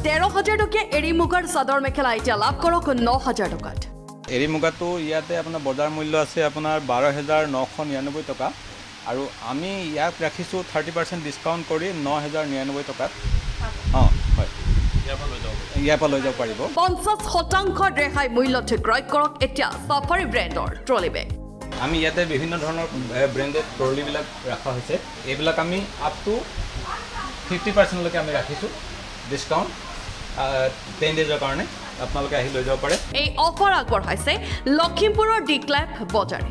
13,000 টকীয়া এৰী মুগাৰ চাদৰ মেখেলা এতিয়া লাভ কৰক 9,000 টকাত। এৰী মুগাটো ইয়াতে আপোনাৰ বজাৰ মূল্য আছে আপোনাৰ 12,999 টকা আৰু আমি ইয়াক ৰাখিছোঁ 30% ডিছকাউণ্ট কৰি 9,099 টকাত। হয় ইয়াৰ পৰা লৈ যাব পাৰিব। 50% ৰেহাই মূল্যত ক্ৰয় কৰক এতিয়া সাফাৰী ব্ৰেণ্ডৰ ট্ৰলি বেগ। আমি ইয়াতে বিভিন্ন ধৰণৰ ব্ৰেণ্ডেড ট্ৰলিবিলাক ৰখা হৈছে। এইবিলাক আমি আপ টু 50%লৈকে আমি ৰাখিছোঁ ডিছকাউণ্ট 10 ডেজৰ কাৰণে আপোনালোকে আহি লৈ যাব পাৰে। এই অফাৰ আগবঢ়াইছে লখিমপুৰৰ ডিক্লেপ বজাৰে।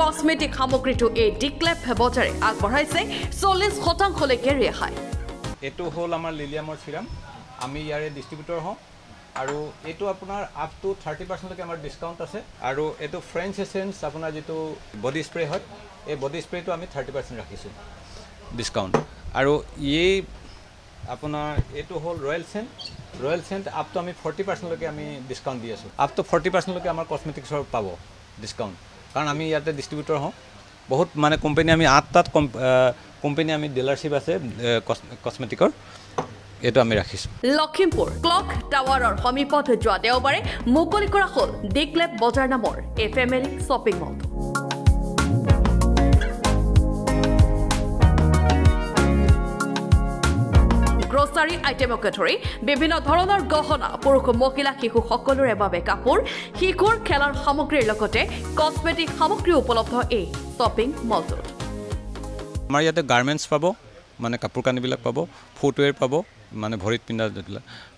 কসমেটিক সামগ্ৰীটো এই ডিক্লেপ বজাৰে আগবঢ়াইছে 40%লৈকে ৰেহাই। এইটো হ'ল আমাৰ লিলিয়ামৰ চিৰাম, আমি ইয়াৰে ডিষ্ট্ৰিবিউটৰ হওঁ আৰু এইটো আপোনাৰ আপ টু 30%লৈকে আমাৰ ডিছকাউণ্ট আছে। আৰু এইটো ফ্ৰেঞ্চ এচেঞ্চ আপোনাৰ যিটো বডি স্প্ৰে হয়, এই বডি স্প্ৰেটো আমি 30% ৰাখিছোঁ ডিছকাউণ্ট। আৰু এই আপোনাৰ এইটো হ'ল ৰয়েল চেণ্ট আপ টু আমি 40%লৈকে আমি ডিছকাউণ্ট দি আছোঁ। আপ টু 40%লৈকে আমাৰ কসমেটিক্সৰ পাব ডিছকাউণ্ট, কাৰণ আমি ইয়াতে ডিষ্ট্ৰিবিউটৰ হওঁ। বহুত মানে কোম্পানী আমি 8টাত কোম্পানী আমি ডিলাৰশ্বিপ আছে কসমেটিকৰ, এইটো আমি ৰাখিছোঁ। লখিমপুৰ ক্লক টাৱাৰৰ সমীপত যোৱা দেওবাৰে মুকলি কৰা হ'ল ডিক্লেপ বজাৰ নামৰ এই ফেমিলি শ্বপিং মলটো। গ্ৰচাৰী আইটেমকে ধৰি বিভিন্ন ধৰণৰ গহনা, পুৰুষ মহিলা শিশু সকলোৰে বাবে কাপোৰ, শিশুৰ খেলাৰ সামগ্ৰীৰ লগতে কসমেটিক সামগ্ৰী উপলব্ধ এই শ্বপিং মলটোত। আমাৰ ইয়াতে গাৰ্মেণ্টছ পাব, মানে কাপোৰ কানিবিলাক পাব, ফুটৱেৰ পাব, মানে ভৰিত পিন্ধা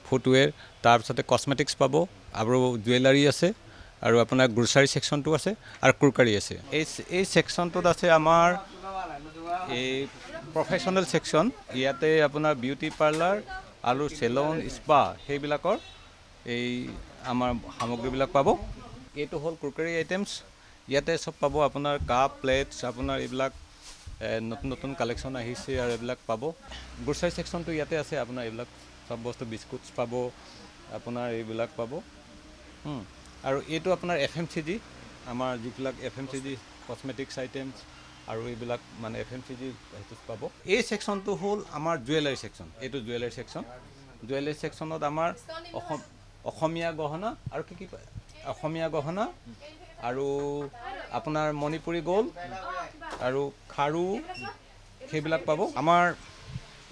ফুটৱেৰ, তাৰপিছতে কসমেটিক্স পাব আৰু জুৱেলাৰী আছে আৰু আপোনাৰ গ্ৰচাৰী ছেকশ্যনটো আছে আৰু কুৰকাৰী আছে। এই ছেকশ্যনটোত আছে আমাৰ এই প্ৰফেশ্যনেল ছেকশ্যন। ইয়াতে আপোনাৰ বিউটি পাৰ্লাৰ আৰু চেলন স্পা সেইবিলাকৰ এই আমাৰ সামগ্ৰীবিলাক পাব। এইটো হ'ল কুৰকাৰী আইটেমছ, ইয়াতে চব পাব আপোনাৰ কাপ প্লেটছ, আপোনাৰ এইবিলাক নতুন নতুন কালেকশ্যন আহিছে আৰু এইবিলাক পাব। গ্ৰচাৰী ছেকশ্যনটো ইয়াতে আছে, আপোনাৰ এইবিলাক চব বস্তু বিস্কুটছ পাব, আপোনাৰ এইবিলাক পাব। আৰু এইটো আপোনাৰ FMCG, আমাৰ যিবিলাক FMCG কসমেটিক্স আইটেমছ আৰু এইবিলাক মানে FMCG সেইটো পাব। এই ছেকশ্যনটো হ'ল আমাৰ জুৱেলাৰী ছেকশ্যন, এইটো জুৱেলাৰী ছেকশ্যন। জুৱেলাৰী ছেকশ্যনত আমাৰ অসমীয়া গহনা আৰু কি অসমীয়া গহনা আৰু আপোনাৰ মণিপুৰী গ'ল্ড আৰু খাৰু সেইবিলাক পাব। আমাৰ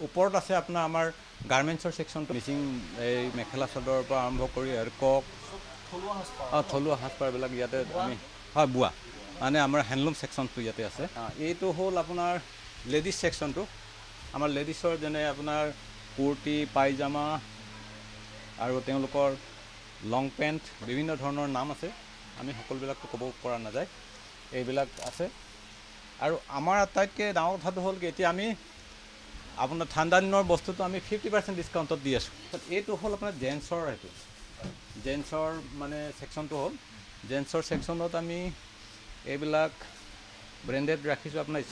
ওপৰত আছে আপোনাৰ আমাৰ গাৰ্মেণ্টছৰ ছেকশ্যনটো, মিচিং এই মেখেলা চাদৰৰ পৰা আৰম্ভ কৰি আৰু থলুৱা সাজপাৰবিলাক ইয়াতে আমি বোৱা, মানে আমাৰ হেণ্ডলুম ছেকশ্যনটো ইয়াতে আছে। এইটো হ'ল আপোনাৰ লেডিজ ছেকশ্যনটো, আমাৰ লেডিছৰ যেনে আপোনাৰ কুৰ্তি, পাইজামা আৰু তেওঁলোকৰ লং পেণ্ট, বিভিন্ন ধৰণৰ নাম আছে, আমি সকলোবিলাকতো ক'ব পৰা নাযায়, এইবিলাক আছে। আৰু আমাৰ আটাইতকৈ ডাঙৰ কথাটো হ'ল কি, এতিয়া আমি আপোনাৰ ঠাণ্ডা দিনৰ বস্তুটো আমি 50% ডিছকাউণ্টত দি আছোঁ। এইটো হ'ল আপোনাৰ জেন্টছৰ মানে ছেকশ্যনটো হ'ল। জেন্টছৰ ছেকশ্যনত আমি এইবিলাক ব্ৰেণ্ডেড ৰাখিছোঁ, আপোনাৰ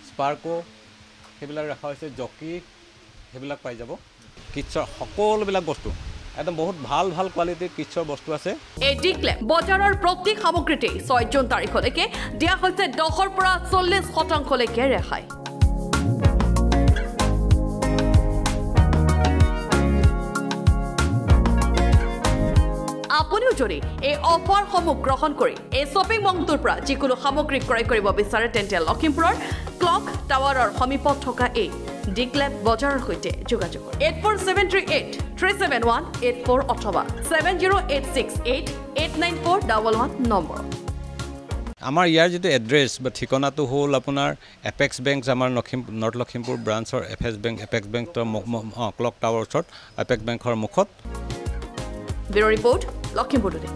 স্পাৰ্কো সেইবিলাক ৰখা হৈছে, জকি সেইবিলাক পাই যাব। কিডছৰ সকলোবিলাক বস্তু একদম বহুত ভাল ভাল কোৱালিটিৰ কিডছৰ বস্তু আছে। এই ডিক্লেপ বজাৰৰ প্ৰতি সামগ্ৰীতেই 6 জুন তাৰিখলৈকে দিয়া হৈছে 10ৰ পৰা 40%লৈকে ৰেহাই। আপুনিও যদি এই অফাৰসমূহ গ্ৰহণ কৰি এই শ্বপিং মলটোৰ পৰা যিকোনো সামগ্ৰী ক্ৰয় কৰিব বিচাৰে তেন্তে লখিমপুৰৰ ক্লক টাৱাৰৰ সমীপত থকা এই ডিক্লেপ বজাৰৰ সৈতে যোগাযোগ কৰক। 8473837184 অথবা 7086889411 নম্বৰ। আমাৰ ইয়াৰ যিটো এড্ৰেছ বা ঠিকনাটো হ'ল আপোনাৰ এপেক্স বেংক, আমাৰ নৰ্থ লখিমপুৰ ব্ৰাঞ্চৰ এপেক্স বেংকৰ ক্লক টাৱাৰ ওচৰত এপেক্স বেংকৰ মুখত। Bureau report Lakhimpur today.